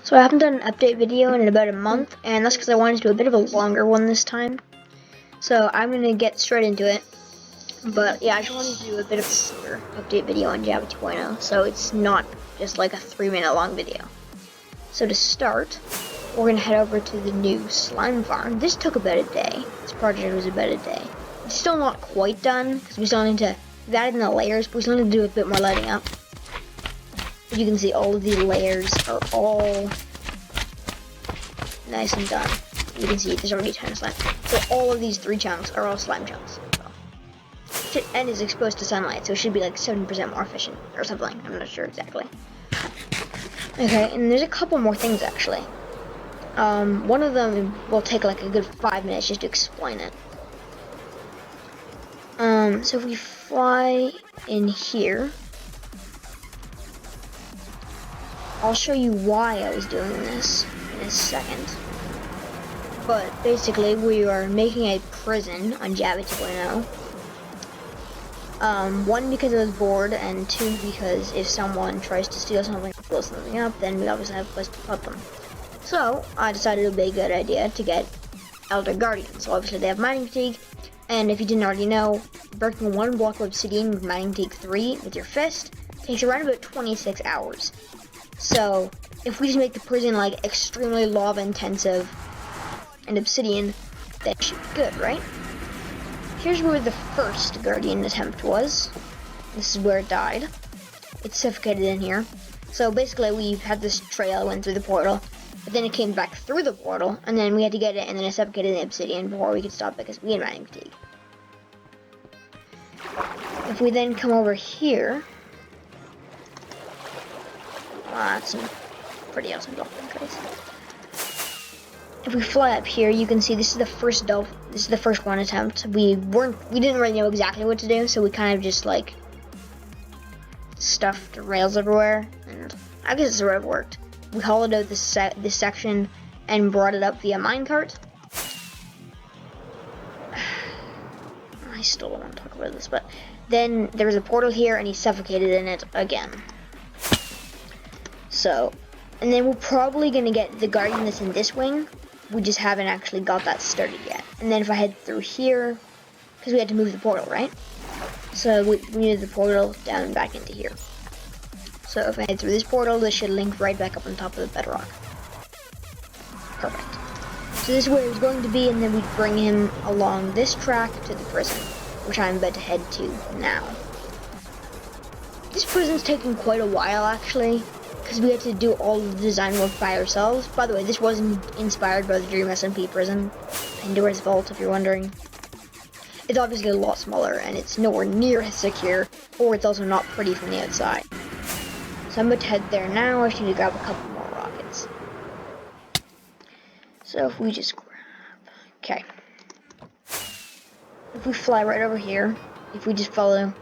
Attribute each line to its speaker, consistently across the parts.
Speaker 1: So I haven't done an update video in about a month, and that's because I wanted to do a bit of a longer one this time. So I'm going to get straight into it. But yeah, I just wanted to do a bit of a shorter update video on Java 2.0, so it's not just like a 3-minute long video. So to start, we're going to head over to the new slime farm. This took about a day. This project was about a day. It's still not quite done, because we still need to add in the layers, but we still need to do a bit more lighting up. You can see all of these layers are all nice and done. You can see there's already a ton of slime. So all of these 3 chunks are all slime chunks. And is exposed to sunlight, so it should be like 70% more efficient or something. I'm not sure exactly. Okay, and there's a couple more things actually. One of them will take like a good 5 minutes just to explain it. So if we fly in here, I'll show you why I was doing this in a second. But basically, we are making a prison on Java 2.0. 1, because I was bored, and 2, because if someone tries to steal something or blow something up, then we obviously have a place to put them. So I decided it would be a good idea to get Elder Guardians. So obviously they have mining fatigue, and if you didn't already know, breaking 1 block of obsidian with mining fatigue 3 with your fist takes around about 26 hours. So if we just make the prison like extremely lava intensive and obsidian, that should be good, right? Here's where the first Guardian attempt was. This is where it died. It's suffocated in here. So basically we had this trail, went through the portal, but then it came back through the portal, and then we had to get it, and then it suffocated in the obsidian before we could stop it because we had mining fatigue. If we then come over here, that's some pretty awesome dolphin guys. If we fly up here, you can see this is the first This is the first one attempt. We didn't really know exactly what to do, so we kind of just like stuffed rails everywhere, and I guess it sort of worked. We hollowed out this section and brought it up via minecart. I still don't want to talk about this, but then there was a portal here, and he suffocated in it again. So, and then we're probably gonna get the Guardian that's in this wing. We just haven't actually got that started yet. And then if I head through here, because we had to move the portal, right? So we needed the portal down and back into here. So if I head through this portal, this should link right back up on top of the bedrock. Perfect. So this is where he was going to be, and then we'd bring him along this track to the prison, which I'm about to head to now. This prison's taken quite a while, actually, because we had to do all the design work by ourselves. By the way, this wasn't inspired by the Dream SMP prison, Pandora's vault, if you're wondering. It's obviously a lot smaller, and it's nowhere near as secure, or it's also not pretty from the outside. So I'm about to head there now. I just need to grab a couple more rockets. So if we just grab... Okay. If we fly right over here, if we just follow...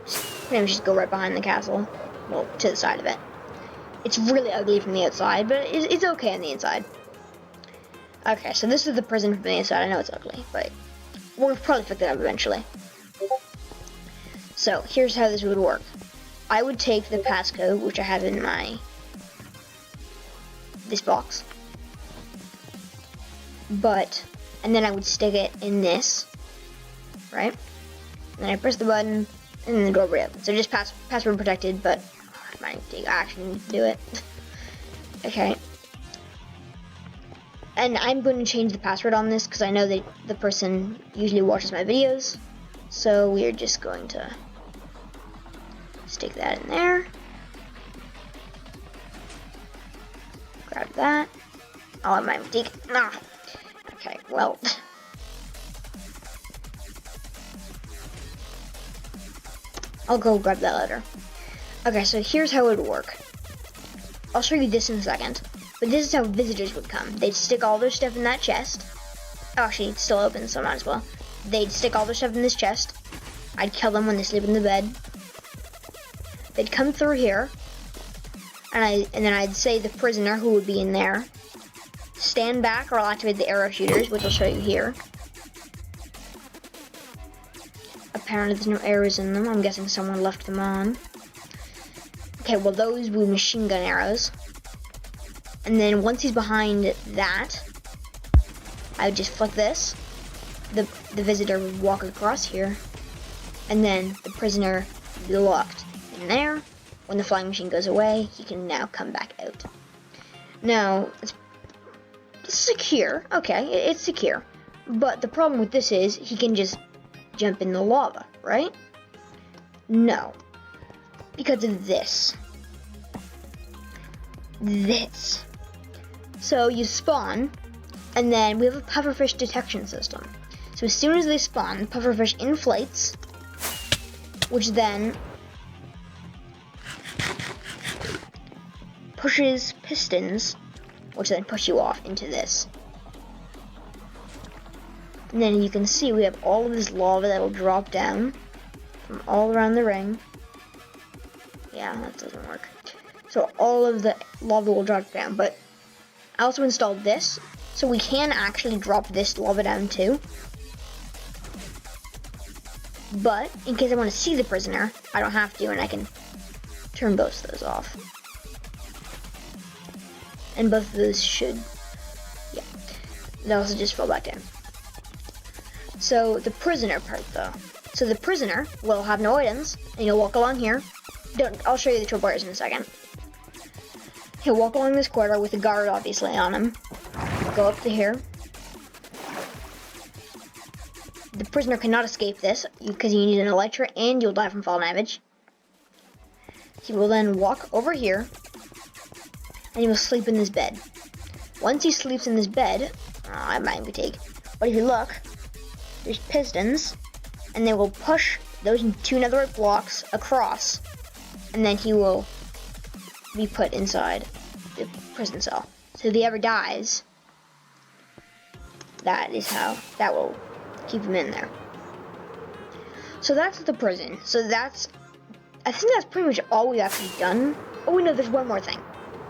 Speaker 1: Maybe we just go right behind the castle. Well, to the side of it. It's really ugly from the outside, but it's okay on the inside. Okay, so this is the prison from the inside. I know it's ugly, but we'll probably fix it up eventually. So here's how this would work. I would take the passcode, which I have in this box, and then I would stick it in this, right? And then I press the button, and then the door would open. So just password protected, but I actually need to do it. Okay. And I'm going to change the password on this because I know that the person usually watches my videos. So we are just going to stick that in there. Grab that. I'll have my fatigue. Okay, well. I'll go grab that later. Okay, so here's how it would work. I'll show you this in a second, but this is how visitors would come. They'd stick all their stuff in that chest. Oh, actually, it's still open, so I might as well. They'd stick all their stuff in this chest. I'd kill them when they sleep in the bed. They'd come through here, and then I'd say the prisoner who would be in there, stand back, or I'll activate the arrow shooters, which I'll show you here. Apparently there's no arrows in them. I'm guessing someone left them on. Okay, well those were machine gun arrows. And then once he's behind that, I would just flick this. The visitor would walk across here, and then the prisoner would be locked in there. When the flying machine goes away, he can now come back out. Now, it's secure. Okay, it's secure. But the problem with this is he can just jump in the lava, right? No. Because of this. So you spawn, and then we have a pufferfish detection system. So as soon as they spawn, the pufferfish inflates, which then pushes pistons, which then push you off into this. And then you can see we have all of this lava that will drop down from all around the ring. Yeah, that doesn't work. So all of the lava will drop down, but I also installed this, so we can actually drop this lava down too. But in case I want to see the prisoner, I don't have to, and I can turn both of those off. And both of those should, yeah, they also just fall back in. So the prisoner part though. So the prisoner will have no items, and he'll walk along here. I'll show you the tripwires in a second. He'll walk along this corridor with a guard obviously on him. Go up to here. The prisoner cannot escape this because you need an elytra and you'll die from fall damage. He will then walk over here and he will sleep in this bed. Once he sleeps in this bed, I might be take. But if you look, there's pistons, and they will push those two netherite blocks across, and then he will be put inside the prison cell. So if he ever dies, that is how that will keep him in there. So that's the prison. So I think that's pretty much all we've actually done. Oh, we know there's one more thing.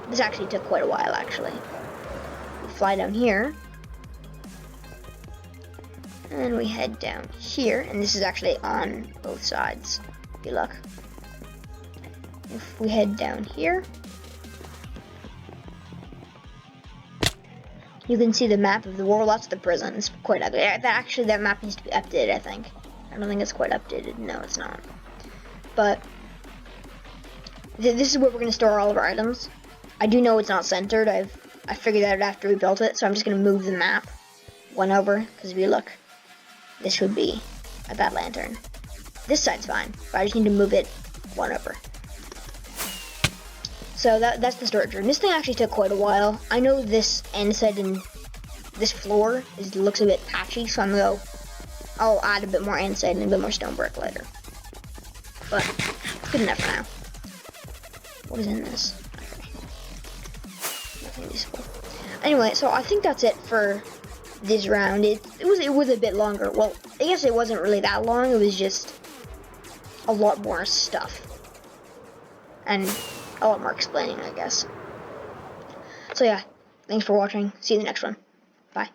Speaker 1: This actually took quite a while, actually. We fly down here. And we head down here. And this is actually on both sides, if you look. If we head down here, you can see the map of the world. That's the prison. It's quite ugly. That map needs to be updated, I think. I don't think it's quite updated. No, it's not. But this is where we're going to store all of our items. I do know it's not centered. I figured that out after we built it, so I'm just going to move the map one over, because if you look, this would be a bad lantern. This side's fine, but I just need to move it one over. So that's the storage room. This thing actually took quite a while. I know this andesite and this floor looks a bit patchy, so I'll add a bit more andesite and a bit more stone brick later. But it's good enough for now. What is in this? Okay. Nothing useful. Anyway, so I think that's it for this round. It was a bit longer. Well, I guess it wasn't really that long. It was just a lot more stuff. And a lot more explaining, I guess. So yeah, thanks for watching. See you in the next one. Bye.